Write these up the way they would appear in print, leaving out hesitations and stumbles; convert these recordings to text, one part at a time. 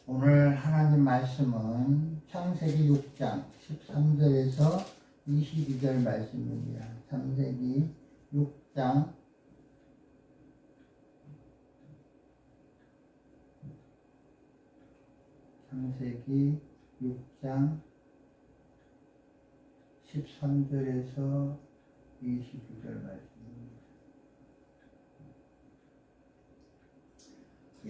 오늘 하나님 말씀은 창세기 6장 13절에서 22절 말씀입니다. 창세기 6장 13절에서 22절 말씀입니다.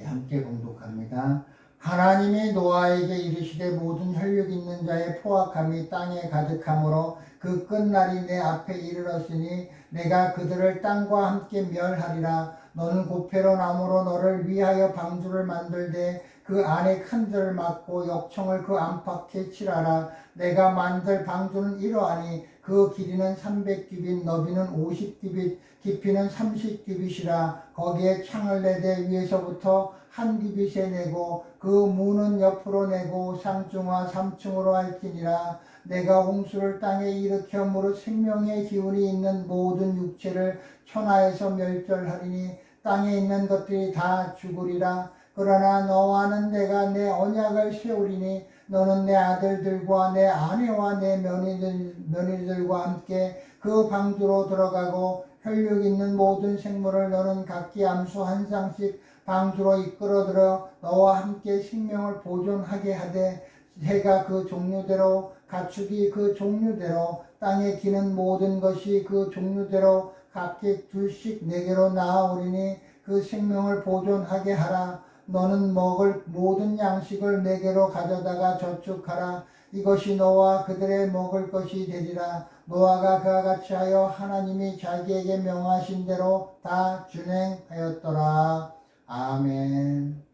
함께 공독합니다. 하나님이 노아에게 이르시되 모든 혈육 있는 자의 포악함이 땅에 가득하므로 그 끝날이 내 앞에 이르렀으니 내가 그들을 땅과 함께 멸하리라. 너는 고페로 나무로 너를 위하여 방주를 만들되 그 안에 큰 들을 막고 역청을 그 안팎에 칠하라. 내가 만들 방주는 이러하니 그 길이는 300규빗, 너비는 50규빗, 깊이는 30규빗이라. 거기에 창을 내되 위에서부터 한 규빗에 내고 그 문은 옆으로 내고 상중하 3층으로 할지니라. 내가 홍수를 땅에 일으켜 무릇 생명의 기운이 있는 모든 육체를 천하에서 멸절하리니 땅에 있는 것들이 다 죽으리라. 그러나 너와는 내가 내 언약을 세우리니 너는 내 아들들과 내 아내와 내 며느리들과 함께 그 방주로 들어가고 혈육 있는 모든 생물을 너는 각기 암수 한 쌍씩 방주로 이끌어들어 너와 함께 생명을 보존하게 하되 새가 그 종류대로 가축이 그 종류대로 땅에 기는 모든 것이 그 종류대로 각기 둘씩 내게로 나아오리니 그 생명을 보존하게 하라. 너는 먹을 모든 양식을 내게로 가져다가 저축하라. 이것이 너와 그들의 먹을 것이 되리라. 노아가 그와 같이 하여 하나님이 자기에게 명하신 대로 다 준행하였더라. 아멘.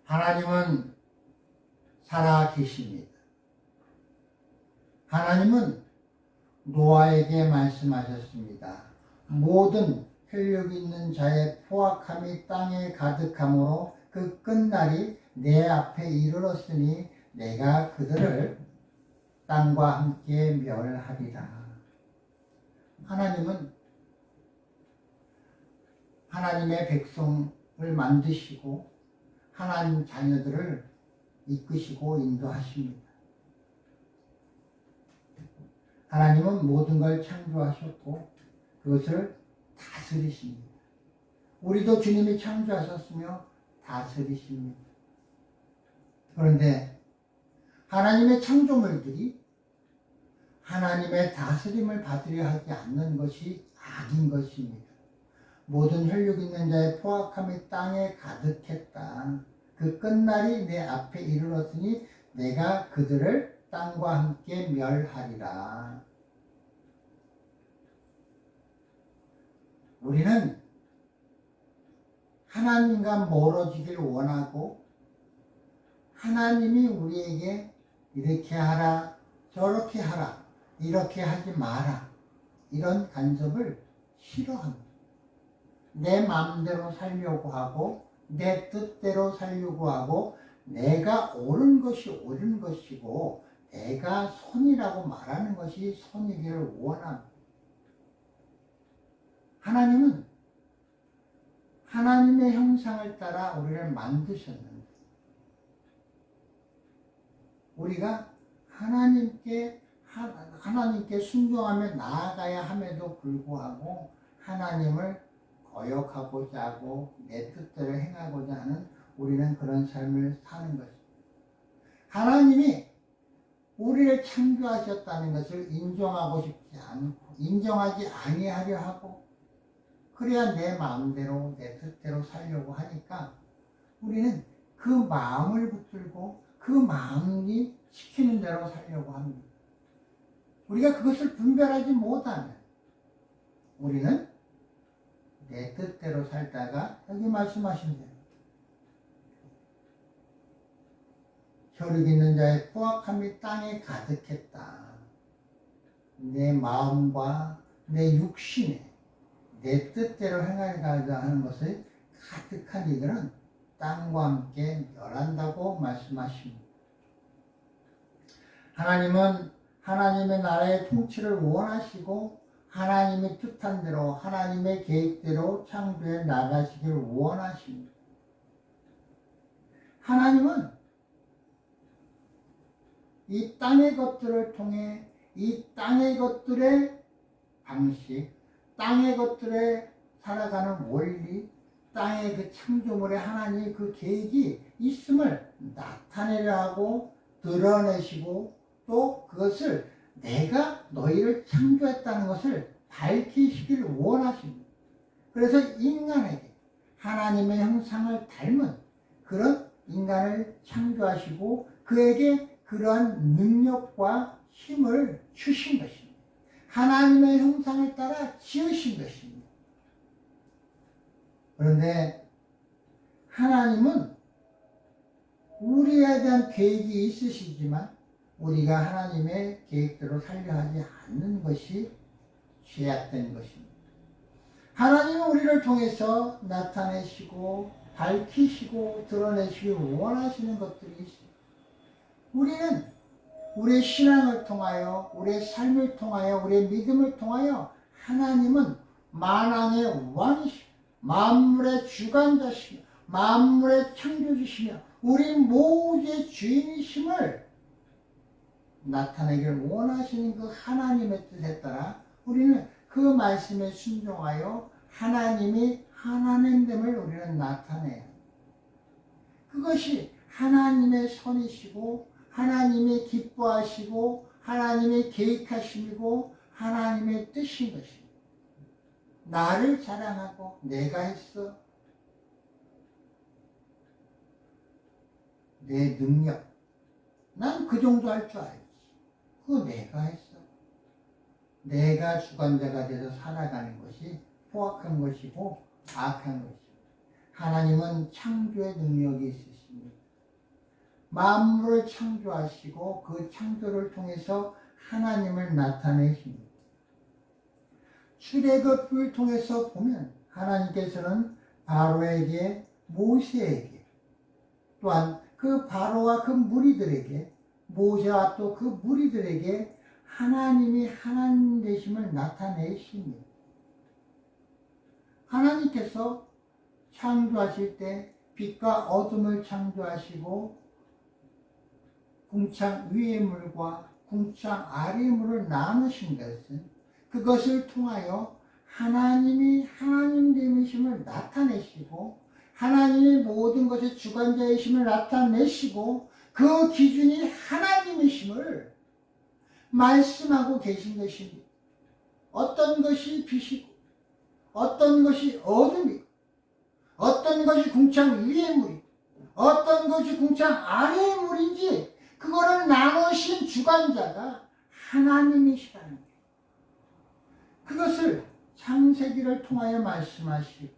하나님은 살아 계십니다. 하나님은 노아에게 말씀하셨습니다. 모든 혈육 있는 자의 포악함이 땅에 가득하므로 그 끝날이 내 앞에 이르렀으니 내가 그들을 땅과 함께 멸하리라. 하나님은 하나님의 백성을 만드시고 하나님 자녀들을 이끄시고 인도하십니다. 하나님은 모든 걸 창조하셨고 그것을 다스리십니다. 우리도 주님이 창조하셨으며 다스리십니다. 그런데 하나님의 창조물들이 하나님의 다스림을 받으려 하지 않는 것이 악인 것입니다. 모든 혈육 있는 자의 포악함이 땅에 가득했다. 그 끝날이 내 앞에 이르렀으니 내가 그들을 땅과 함께 멸하리라. 우리는 하나님과 멀어지길 원하고 하나님이 우리에게 이렇게 하라, 저렇게 하라, 이렇게 하지 마라, 이런 간섭을 싫어합니다. 내 마음대로 살려고 하고 내 뜻대로 살려고 하고 내가 옳은 것이 옳은 것이고 내가 선이라고 말하는 것이 선이기를 원합니다. 하나님은 하나님의 형상을 따라 우리를 만드셨는데 우리가 하나님께 순종하며 나아가야 함에도 불구하고 하나님을 거역하고자 하고 내 뜻대로 행하고자 하는 우리는 그런 삶을 사는 것입니다. 하나님이 우리를 창조하셨다는 것을 인정하고 싶지 않고 인정하지 아니하려 하고 그래야 내 마음대로 내 뜻대로 살려고 하니까 우리는 그 마음을 붙들고 그 마음이 시키는 대로 살려고 합니다. 우리가 그것을 분별하지 못하면 우리는 내 뜻대로 살다가 여기 말씀하신 대로 혈육 있는 자의 포악함이 땅에 가득했다. 내 마음과 내 육신에 내 뜻대로 행하고자 하는 것을 가득한 이들은 땅과 함께 멸한다고 말씀하십니다. 하나님은 하나님의 나라의 통치를 원하시고 하나님의 뜻한 대로 하나님의 계획대로 창조해 나가시길 원하십니다. 하나님은 이 땅의 것들을 통해 이 땅의 것들의 방식, 땅의 것들에 살아가는 원리, 땅의 그 창조물에 하나님의 그 계획이 있음을 나타내려 하고 드러내시고 또 그것을 내가 너희를 창조했다는 것을 밝히시길 원하십니다. 그래서 인간에게 하나님의 형상을 닮은 그런 인간을 창조하시고 그에게 그러한 능력과 힘을 주신 것입니다. 하나님의 형상을 따라 지으신 것입니다. 그런데 하나님은 우리에 대한 계획이 있으시지만 우리가 하나님의 계획대로 살려 하지 않는 것이 죄악된 것입니다. 하나님은 우리를 통해서 나타내시고 밝히시고 드러내시길 원하시는 것들이 있습니다. 우리는 우리의 신앙을 통하여 우리의 삶을 통하여 우리의 믿음을 통하여 하나님은 만왕의 왕이시며 만물의 주관자시며 만물의 창조주시며 우리 모두의 주인이심을 나타내기를 원하시는 그 하나님의 뜻에 따라 우리는 그 말씀에 순종하여 하나님이 하나님됨을 우리는 나타내요. 그것이 하나님의 선이시고 하나님이 기뻐하시고 하나님의 계획하심이고 하나님의 뜻인 것입니다. 나를 자랑하고 내가 했어. 내 능력. 난 그 정도 할 줄 알지. 그거 내가 했어. 내가 주관자가 돼서 살아가는 것이 포악한 것이고 악한 것입니다. 하나님은 창조의 능력이 있으십니다. 만물을 창조하시고 그 창조를 통해서 하나님을 나타내십니다. 출애굽을 통해서 보면 하나님께서는 바로에게 모세에게 또한 그 바로와 그 무리들에게 모세와 또 그 무리들에게 하나님이 하나님 되심을 나타내십니다. 하나님께서 창조하실 때 빛과 어둠을 창조하시고 궁창 위의 물과 궁창 아래의 물을 나누신 것은 그것을 통하여 하나님이 하나님 되심을 나타내시고 하나님이 모든 것의 주관자이심을 나타내시고 그 기준이 하나님이심을 말씀하고 계신 것입니다. 어떤 것이 빛이고 어떤 것이 어둠이고 어떤 것이 궁창 위의 물이고 어떤 것이 궁창 아래의 물인지 그거를 나누신 주관자가 하나님이시라는 거예요. 그것을 창세기를 통하여 말씀하시고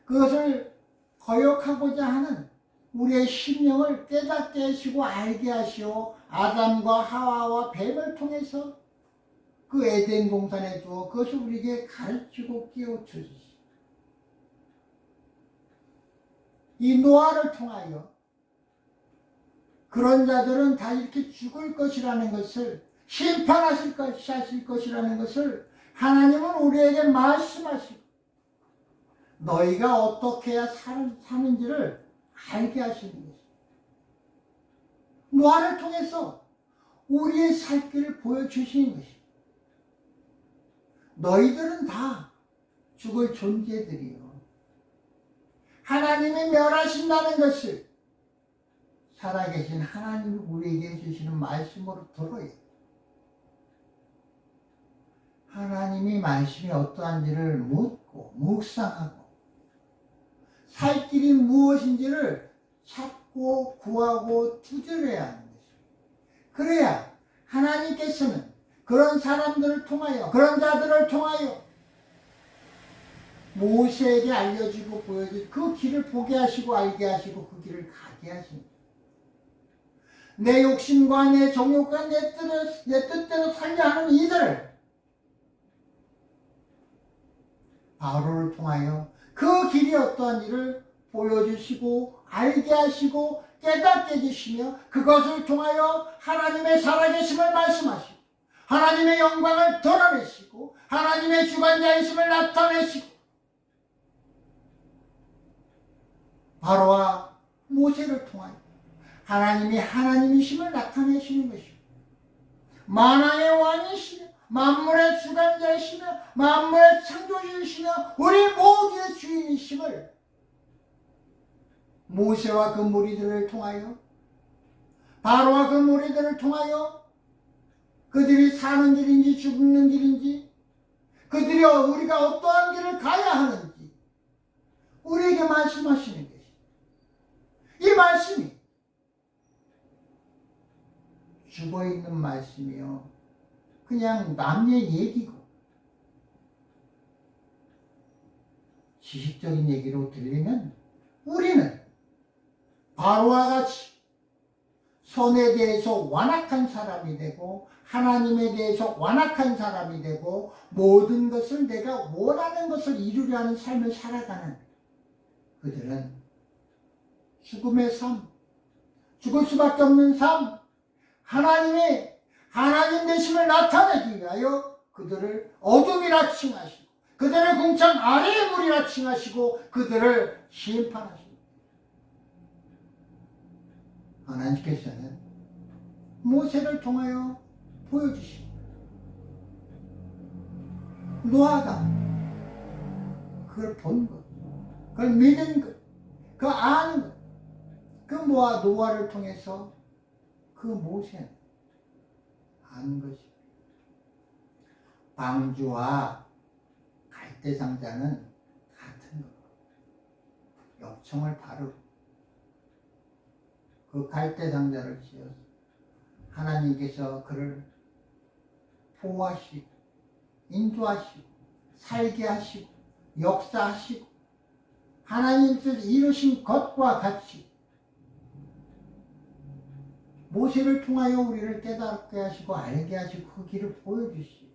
그것을 거역하고자 하는 우리의 심령을 깨닫게 하시고 알게 하시오 아담과 하와와 뱀을 통해서 그 에덴 동산에 두어 그것을 우리에게 가르치고 깨우쳐 주시오. 이 노아를 통하여 그런 자들은 다 이렇게 죽을 것이라는 것을 심판하실 것이라는 것을 하나님은 우리에게 말씀하시고 너희가 어떻게 해야 사는지를 알게 하시는 것입니다. 노아를 통해서 우리의 살 길을 보여주시는 것입니다. 너희들은 다 죽을 존재들이요. 하나님이 멸하신다는 것을 살아계신 하나님이 우리에게 해주시는 말씀으로 들어요. 하나님이 말씀이 어떠한지를 묻고 묵상하고 살 길이 무엇인지를 찾고 구하고 두드려야 하는 것입니다. 그래야 하나님께서는 그런 사람들을 통하여 그런 자들을 통하여 모세에게 알려주고 보여주고 그 길을 보게 하시고 알게 하시고 그 길을 가게 하십니다. 내 욕심과 내 정욕과 내 뜻대로 살려 하는 이들을 바로를 통하여 그 길이 어떠한 일을 보여주시고 알게 하시고 깨닫게 해주시며 그것을 통하여 하나님의 살아계심을 말씀하시고 하나님의 영광을 드러내시고 하나님의 주관자이심을 나타내시고 바로와 모세를 통하여 하나님이 하나님이심을 나타내시는 것이고 만왕의 왕이시며 만물의 주관자이시며 만물의 창조주이시며 우리 모두의 주인이심을 모세와 그 무리들을 통하여 바로와 그 무리들을 통하여 그들이 사는 길인지 죽는 길인지 그들이 우리가 어떠한 길을 가야 하는지 우리에게 말씀하시는 것이 이 말씀이 죽어있는 말씀이요 그냥 남의 얘기고 지식적인 얘기로 들리면 우리는 바로와 같이 선에 대해서 완악한 사람이 되고 하나님에 대해서 완악한 사람이 되고 모든 것을 내가 원하는 것을 이루려 하는 삶을 살아가는 그들은 죽음의 삶, 죽을 수밖에 없는 삶, 하나님의 하나님 되심을 나타내기 위하여 그들을 어둠이라 칭하시고 그들을 궁창 아래의 물이라 칭하시고 그들을 심판하시고 하나님께서는 모세를 통하여 보여주시고 노아가 그걸 본 것, 그걸 믿은 것, 그 아는 것, 그 노아를 통해서 그 모세는 아는 것입니다. 방주와 갈대상자는 같은 것. 엽청을 바르고 그 갈대상자를 지어서 하나님께서 그를 보호하시고 인도하시고 살게 하시고 역사하시고 하나님께서 이루신 것과 같이 모세를 통하여 우리를 깨닫게 하시고 알게 하시고 그 길을 보여주시고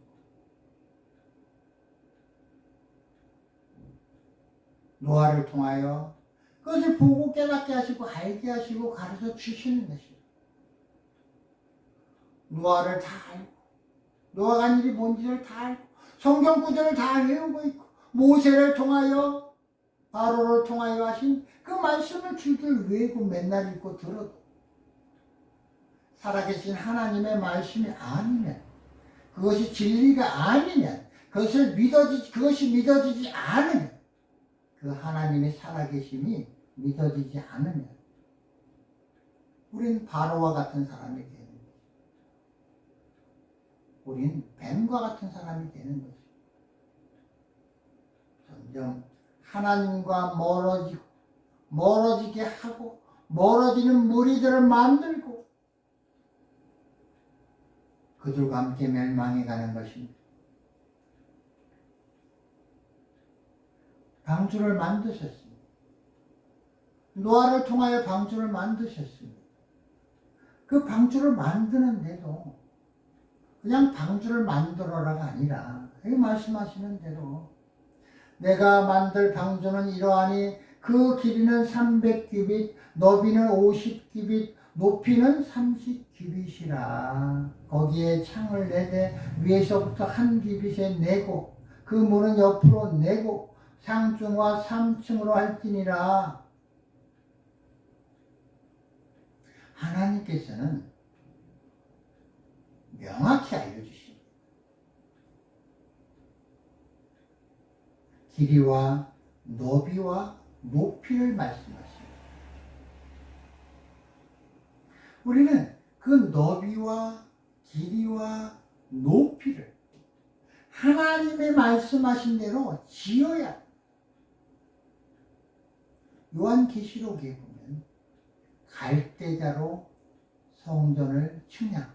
노아를 통하여 그것을 보고 깨닫게 하시고 알게 하시고 가르쳐 주시는 것이에요. 노아를 다 알고 노아가 한 일이 뭔지를 다 알고 성경 구절을 다 외우고 있고 모세를 통하여 바로를 통하여 하신 그 말씀을 줄줄 외우고 맨날 읽고 들어도 살아계신 하나님의 말씀이 아니면 그것이 진리가 아니면 그것이 믿어지지 않으면 그 하나님의 살아계심이 믿어지지 않으면 우린 바로와 같은 사람이 되는 거죠. 우린 뱀과 같은 사람이 되는 거죠. 점점 하나님과 멀어지게 하고 멀어지는 무리들을 만들고 그들과 함께 멸망해 가는 것입니다. 방주를 만드셨습니다. 노아를 통하여 방주를 만드셨습니다. 그 방주를 만드는데도 그냥 방주를 만들어라가 아니라 여기 말씀하시는 대로 내가 만들 방주는 이러하니 그 길이는 300규빗, 너비는 50규빗, 높이는 30규빗이라. 거기에 창을 내되 위에서부터 한 규빗에 내고 그 문은 옆으로 내고 상중과 3층으로 할지니라. 하나님께서는 명확히 알려주십니다. 길이와 너비와 높이를 말씀하십니다. 우리는 그 너비와 길이와 높이를 하나님의 말씀하신 대로 지어야 합니다. 요한계시록에 보면 갈대자로 성전을 측량,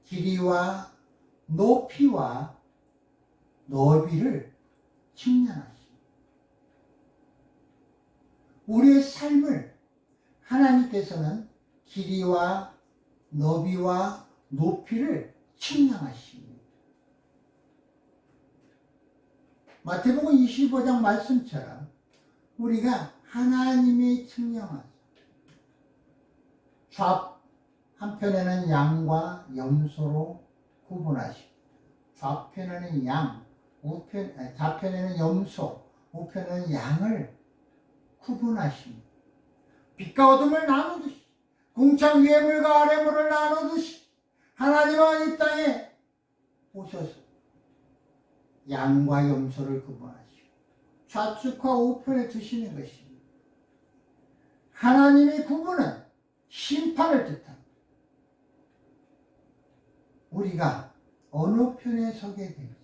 길이와 높이와 너비를 측량하십니다. 우리의 삶을 하나님께서는 길이와 너비와 높이를 측량하십니다. 마태복음 25장 말씀처럼 우리가 하나님이 측량하사 한편에는 양과 염소로 구분하시고 좌편에는 양, 좌편에는 염소, 우편에는 양을 구분하십니다. 빛과 어둠을 나누듯이 궁창 위의 물과 아래 물을 나누듯이 하나님은 이 땅에 오셔서 양과 염소를 구분하시고 좌측과 우편에 두시는 것입니다. 하나님의 구분은 심판을 뜻합니다. 우리가 어느 편에 서게 될지,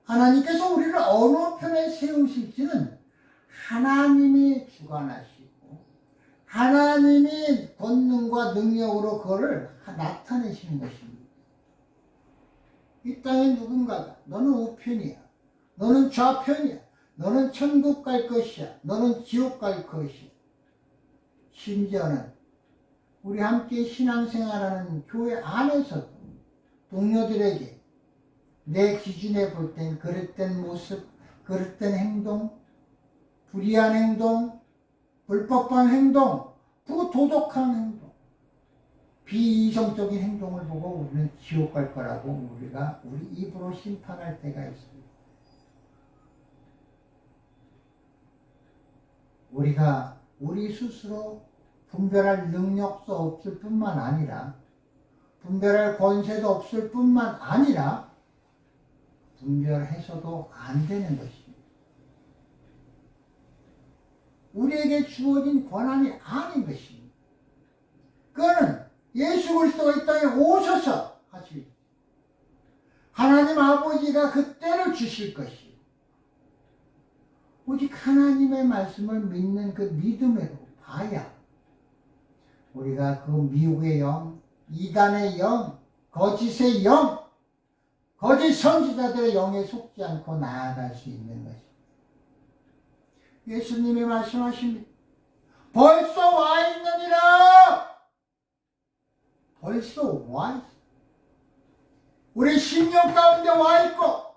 하나님께서 우리를 어느 편에 세우실지는 하나님이 주관하시고 하나님이 권능과 능력으로 그거를 나타내시는 것입니다. 이 땅에 누군가가 너는 우편이야, 너는 좌편이야, 너는 천국 갈 것이야, 너는 지옥 갈 것이야. 심지어는 우리 함께 신앙생활하는 교회 안에서도 동료들에게 내 기준에 볼 땐 그릇된 모습, 그릇된 행동, 불의한 행동, 불법한 행동, 부도덕한 행동, 비이성적인 행동을 보고 우리는 지옥 갈 거라고 우리가 우리 입으로 심판할 때가 있습니다. 우리가 우리 스스로 분별할 능력도 없을 뿐만 아니라 분별할 권세도 없을 뿐만 아니라 분별해서도 안 되는 것입니다. 우리에게 주어진 권한이 아닌 것입니다. 그거는 예수 그리스도가 이 땅에 오셔서 하실 하나님 아버지가 그 때를 주실 것이요. 오직 하나님의 말씀을 믿는 그 믿음으로 봐야 우리가 그 미혹의 영, 이단의 영, 거짓의 영, 거짓 선지자들의 영에 속지 않고 나아갈 수 있는 것입니다. 예수님이 말씀하십니다. 벌써 와 있느니라. 벌써 와 있어. 우리 심령 가운데 와 있고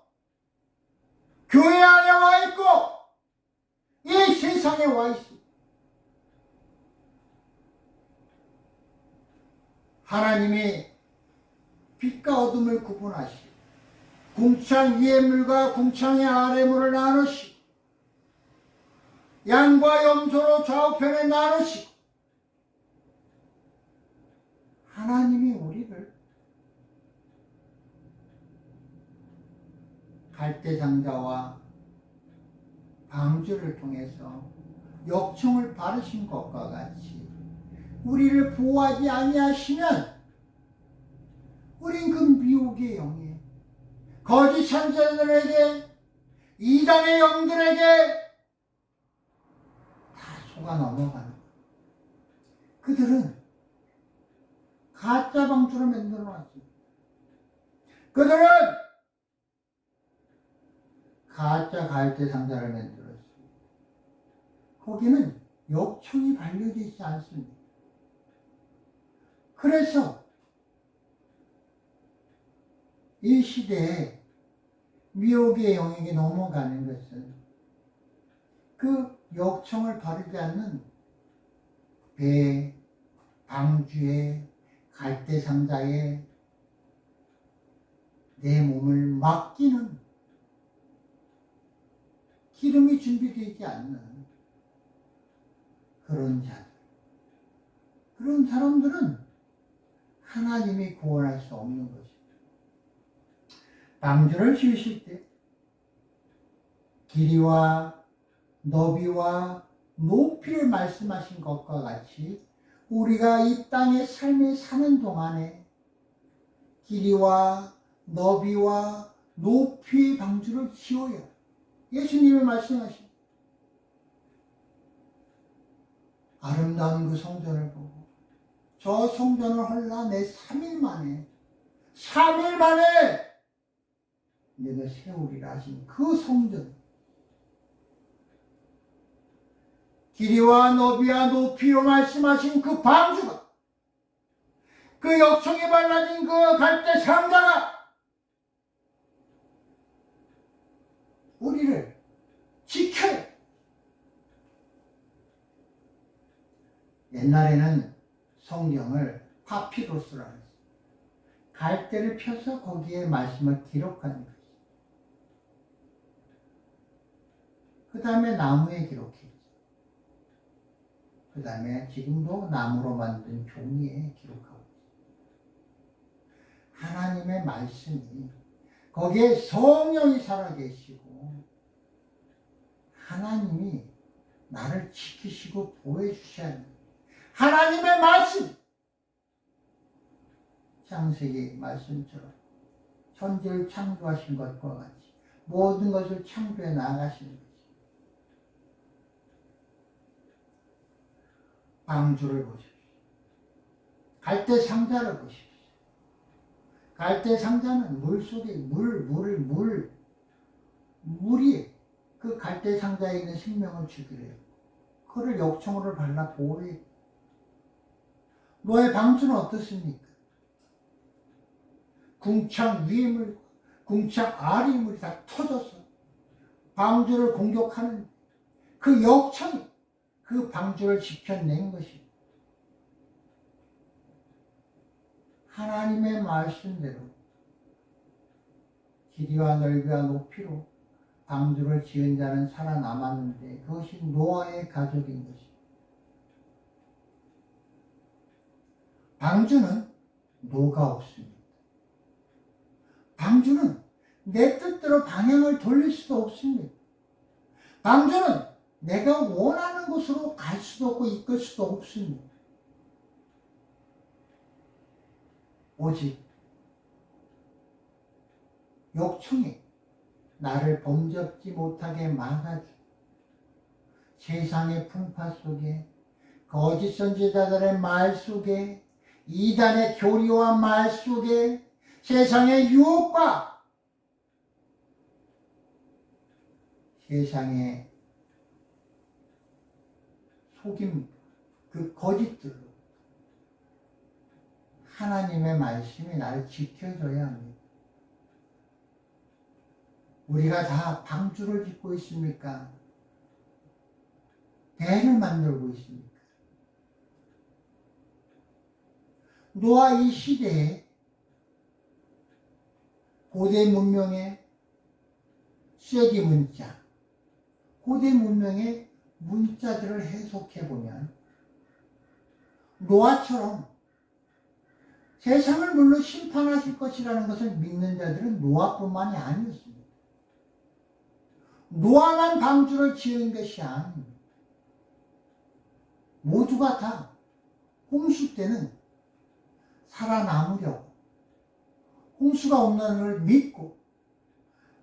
교회 안에 와 있고 이 세상에 와 있어. 하나님이 빛과 어둠을 구분하시고 궁창 위의 물과 궁창의 아래 물을 나누시고 양과 염소로 좌우편에 나누시고 하나님이 우리를 갈대상자와 방주를 통해서 역청을 바르신 것과 같이 우리를 보호하지 아니하시면 우린 그 미혹의 영에 거짓 선지자들에게 이단의 영들에게 다 속아 넘어가는 거예요. 그들은 가짜 방주를 만들어 놨어요. 그들은 가짜 갈대 상자를 만들었어요. 거기는 역청이 발려져 있지 않습니다. 그래서 이 시대에 미혹의 영에게 넘어가는 것은 그 역청을 바르지 않는 배, 방주에, 갈대상자에 내 몸을 맡기는 기름이 준비되지 않는 그런 자들, 그런 사람들은 하나님이 구원할 수 없는 것입니다. 방주를 지으실 때 길이와 너비와 높이를 말씀하신 것과 같이 우리가 이 땅의 삶에 사는 동안에 길이와 너비와 높이의 방주를 지어야 예수님이 말씀하신 아름다운 그 성전을 보고 저 성전을 헐라 내 3일 만에 내가 세우리라 하신 그 성전, 길이와 너비와 높이로 말씀하신 그 방주가, 그 역청이 발라진 그 갈대 상자가 우리를 지켜요. 옛날에는 성경을 파피루스라는 것입니다. 갈대를 펴서 거기에 말씀을 기록하는 것입니다. 그 다음에 나무에 기록했죠. 그 다음에 지금도 나무로 만든 종이에 기록하고 있습니다. 하나님의 말씀이 거기에 성령이 살아계시고 하나님이 나를 지키시고 보호해주셔야 합니다. 하나님의 말씀! 창세기 말씀처럼 천지를 창조하신 것과 같이 모든 것을 창조해 나가시는 것입니다. 방주를 보십시오. 갈대 상자를 보십시오. 갈대 상자는 물 속에 물이 그 갈대 상자에 있는 생명을 주기로 해요. 그를 역청으로 발라 보호해. 노아의 방주는 어떻습니까? 궁창 위의 물, 궁창 아래의 물이 다 터져서 방주를 공격하는 그 역청이 그 방주를 지켜낸 것입니다. 하나님의 말씀대로 길이와 넓이와 높이로 방주를 지은 자는 살아남았는데 그것이 노아의 가족인 것입니다. 방주는 노가 없습니다. 방주는 내 뜻대로 방향을 돌릴 수도 없습니다. 방주는 내가 원하는 곳으로 갈 수도 없고 이끌 수도 없습니다. 오직 욕청이 나를 범접지 못하게 막아주고 세상의 풍파 속에 거짓 선지자들의 말 속에 이단의 교리와 말 속에 세상의 유혹과 세상의 속임 그 거짓들로 하나님의 말씀이 나를 지켜줘야 합니다. 우리가 다 방주를 짓고 있습니까? 배를 만들고 있습니까? 노아 이 시대에 고대 문명의 쐐기 문자, 고대 문명의 문자들을 해석해보면 노아처럼 세상을 물로 심판하실 것이라는 것을 믿는 자들은 노아뿐만이 아니었습니다. 노아만 방주를 지은 것이 아닙니다. 모두가 다 홍수 때는 살아남으려고 홍수가 온다는 걸 믿고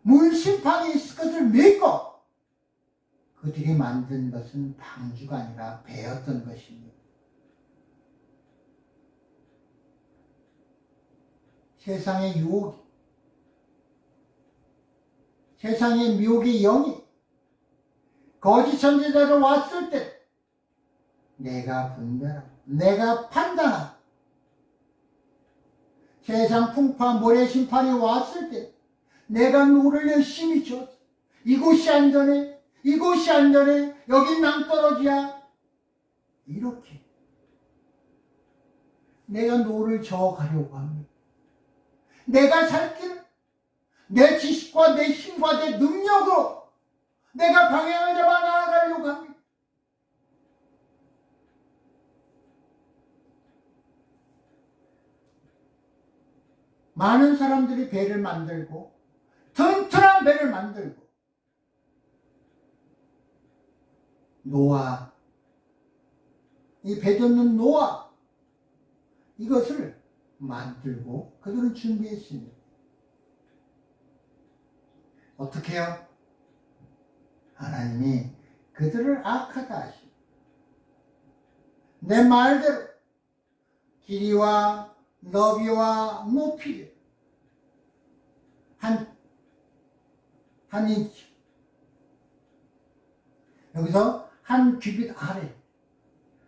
물 심판이 있을 것을 믿고 그들이 만든 것은 방주가 아니라 배였던 것입니다. 세상의 유혹이, 세상의 미혹의 영이 거짓 선지자로 왔을 때 내가 분별하고 내가 판단하고 세상 풍파 모래 심판이 왔을 때 내가 노를 열심히 줬어. 이곳이 안전해, 이곳이 안전해, 여긴 낭떠러지야. 이렇게 내가 노를 저어가려고 합니다. 내가 살 길, 내 지식과 내 힘과 내 능력으로 내가 방향을 잡아 나아가려고 합니다. 많은 사람들이 배를 만들고 튼튼한 배를 만들고 노아, 이 배 젓는 노아 이것을 만들고 그들은 준비했습니다. 어떻게 해요? 하나님이 그들을 악하다 하시고 내 말대로 길이와 너비와 높이를 한 인치 여기서 한 규빗 아래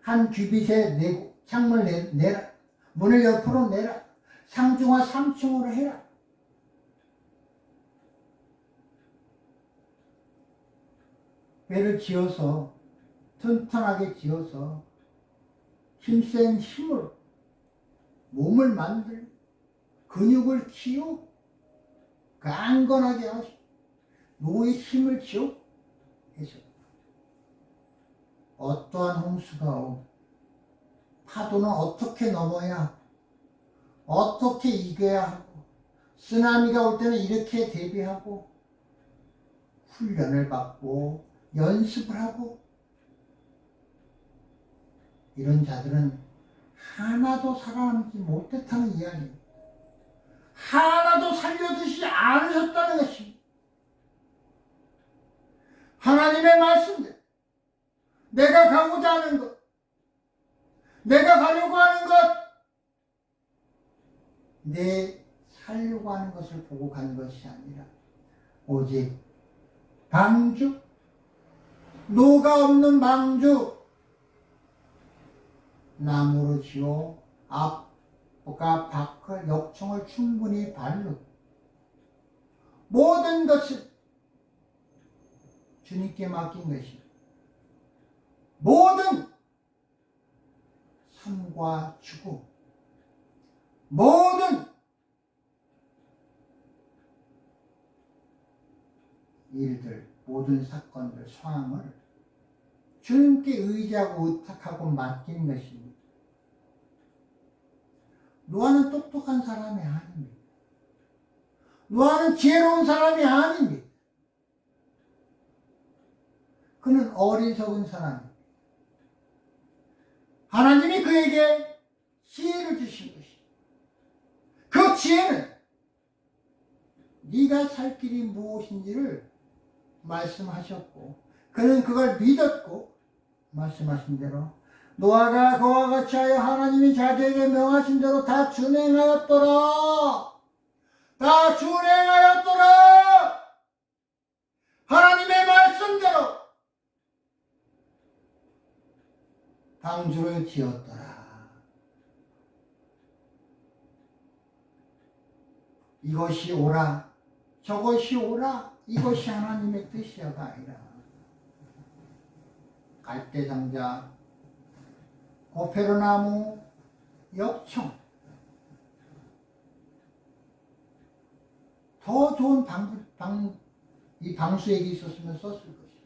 한 규빗에 내고 창문을 내라 문을 옆으로 내라 상중하 3층으로 해라 배를 지어서 튼튼하게 지어서 힘센 힘으로 몸을 만들고 근육을 키우고 강건하게 하시고 노의 힘을 지어 해서 어떠한 홍수가 오고 파도는 어떻게 넘어야 하고 어떻게 이겨야 하고 쓰나미가 올 때는 이렇게 대비하고 훈련을 받고 연습을 하고 이런 자들은 하나도 살아남지 못했다는 이야기입니다. 하나도 살려주지 않으셨다는 것입니다. 하나님의 말씀대로 내가 가고자 하는 것, 내가 가려고 하는 것, 내 살려고 하는 것을 보고 가는 것이 아니라 오직 방주, 노가 없는 방주, 나무로 지어 앞과 밖을 역청을 충분히 바르고 모든 것을 주님께 맡긴 것입니다. 모든 삶과 죽음, 모든 일들, 모든 사건들, 상황을 주님께 의지하고 의탁하고 맡긴 것입니다. 노아는 똑똑한 사람이 아닙니다. 노아는 지혜로운 사람이 아닙니다. 그는 어리석은 사람입니다. 하나님이 그에게 지혜를 주신 것입니다. 그 지혜는 네가 살 길이 무엇인지를 말씀하셨고 그는 그걸 믿었고 말씀하신 대로 노아가 그와 같이 하여 하나님이 자기에게 명하신 대로 다 준행하였더라. 다 준행하였더라. 하나님의 말씀대로 방주를 지었더라. 이것이 오라, 저것이 오라, 이것이 하나님의 뜻이야가 아니라 갈대상자, 고페르나무, 역청, 더 좋은 이 방수액이 있었으면 썼을 것이다.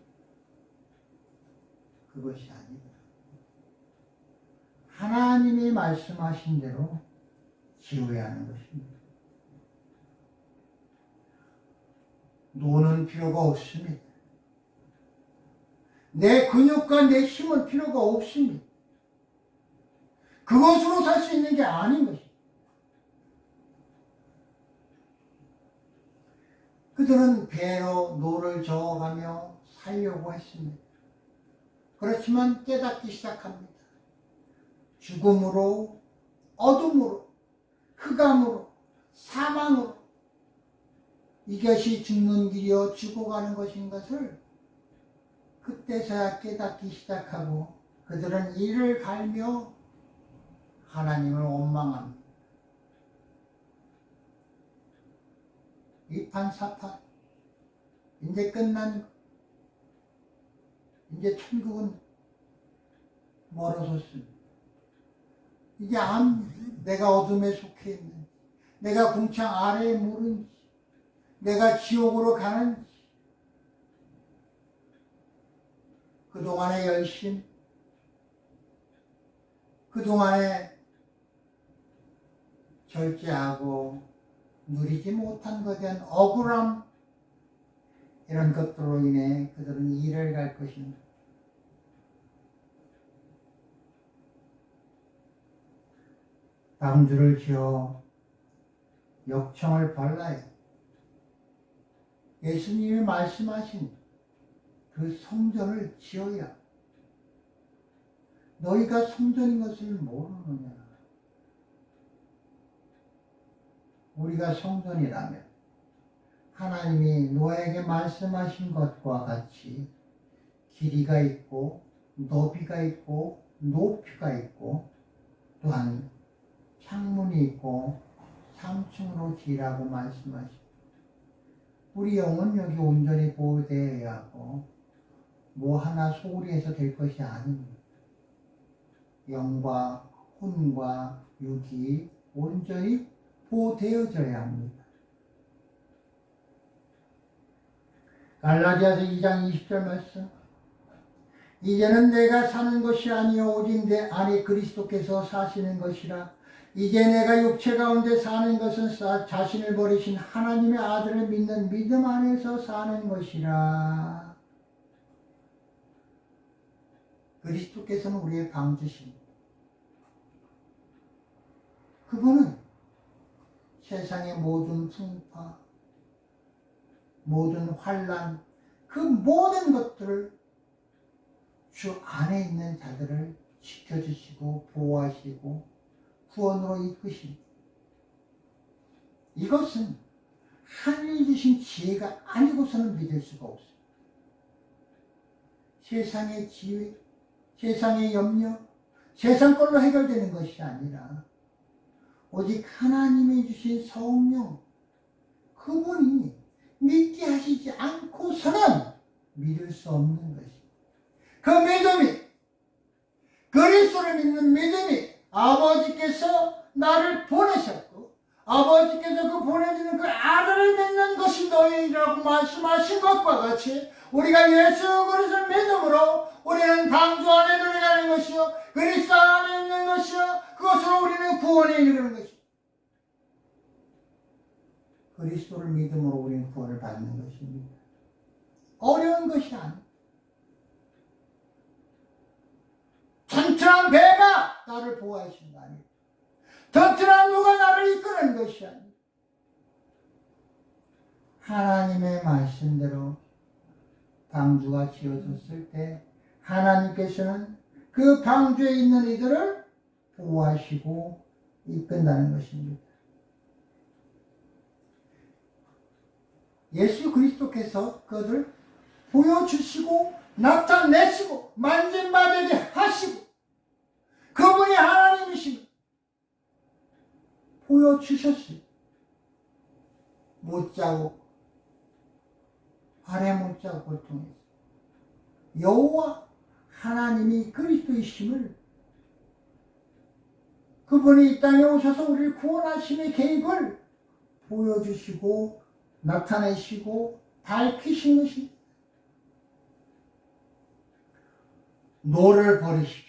그것이 아니다. 하나님이 말씀하신 대로 지어야 하는 것입니다. 노는 필요가 없습니다. 내 근육과 내 힘은 필요가 없습니다. 그것으로 살 수 있는 게 아닌 것입니다. 그들은 배로 노를 저어가며 살려고 했습니다. 그렇지만 깨닫기 시작합니다. 죽음으로, 어둠으로, 흑암으로, 사망으로 이것이 죽는 길이요 죽어가는 것인 것을 그때서야 깨닫기 시작하고 그들은 이를 갈며 하나님을 원망합니다. 이판사판 이제 끝난 것, 이제 천국은 멀어졌습니다. 이제 내가 어둠에 속해 있는지, 내가 궁창 아래에 모른지, 내가 지옥으로 가는지, 그동안의 열심, 그동안의 절제하고 누리지 못한 것에 대한 억울함, 이런 것들로 인해 그들은 이를 갈 것입니다. 방주를 지어 역청을 발라야 예수님이 말씀하신 그 성전을 지어야 너희가 성전인 것을 모르느냐. 우리가 성전이라면 하나님이 노아에게 말씀하신 것과 같이 길이가 있고 너비가 있고 높이가 있고 또한 창문이 있고 3층으로 지으라고 말씀하시고 우리 영은 여기 온전히 보호되어야 하고 뭐 하나 소홀히 해서 될 것이 아닙니다. 영과 혼과 육이 온전히 보호되어져야 합니다. 갈라디아서 2장 20절 말씀. 이제는 내가 사는 것이 아니요 오직 내 안에 그리스도께서 사시는 것이라. 이제 내가 육체 가운데 사는 것은 자신을 버리신 하나님의 아들을 믿는 믿음 안에서 사는 것이라. 그리스도께서는 우리의 방주십니다. 그분은 세상의 모든 풍파, 모든 환난, 그 모든 것들을 주 안에 있는 자들을 지켜주시고 보호하시고 구원으로 이끄십니다. 이것은 하늘이 주신 지혜가 아니고서는 믿을 수가 없습니다. 세상의 지혜, 세상의 염려, 세상 걸로 해결되는 것이 아니라 오직 하나님이 주신 성령, 그분이 믿게 하시지 않고서는 믿을 수 없는 것입니다. 그 믿음이, 그리스도를 믿는 믿음이 아버지께서 나를 보내셨고 아버지께서 그 보내주는 그 아들을 믿는 것이 너희라고 말씀하신 것과 같이 우리가 예수 그리스도를 믿음으로 우리는 방주 안에 들어가는 것이요 그리스도 안에 있는 것이요 그것으로 우리는 구원에 이르는 것이요 그리스도를 믿음으로 우리는 구원을 받는 것입니다. 어려운 것이 아닙니다. 튼튼한 배가 나를 보호하시는 거 아닙니다. 튼튼한 누가 나를 이끄는 것이 아닙니다. 하나님의 말씀대로 방주가 지어졌을 때 하나님께서는 그 방주에 있는 이들을 보호하시고 이끈다는 것입니다. 예수 그리스도께서 그것을 보여주시고 나타내시고 만진받게 하시고 그분이 하나님이시고 보여주셨어요. 못자국 발의 못자국을 통해서 여호와 하나님이 그리스도이심을 그분이 이 땅에 오셔서 우리를 구원하심의 계획을 보여주시고 나타내시고 밝히신 것입니다. 노를 버리십시오.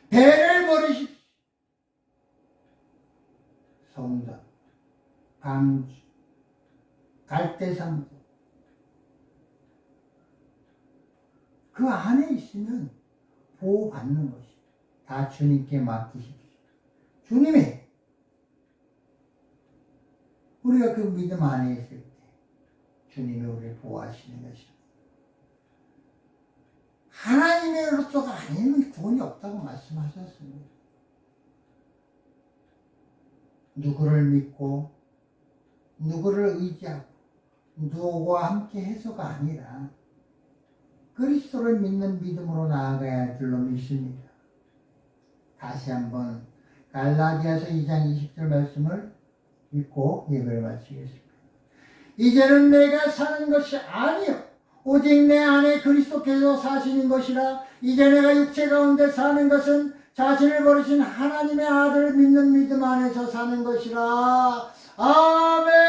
배를 버리십시오. 성전, 방주, 갈대상자 그 안에 있으면 보호받는 것이 다 주님께 맡기십시오. 주님이 우리가 그 믿음 안에 있을 때 주님이 우리를 보호하시는 것입니다. 하나님으로서가 아니면 구원이 없다고 말씀하셨습니다. 누구를 믿고 누구를 의지하고 누구와 함께 해서가 아니라 그리스도를 믿는 믿음으로 나아가야 할 줄로 믿습니다. 다시 한번 갈라디아서 2장 20절 말씀을 읽고 예배를 마치겠습니다. 이제는 내가 사는 것이 아니요 오직 내 안에 그리스도께서 사시는 것이라. 이제 내가 육체 가운데 사는 것은 자신을 버리신 하나님의 아들을 믿는 믿음 안에서 사는 것이라. 아멘.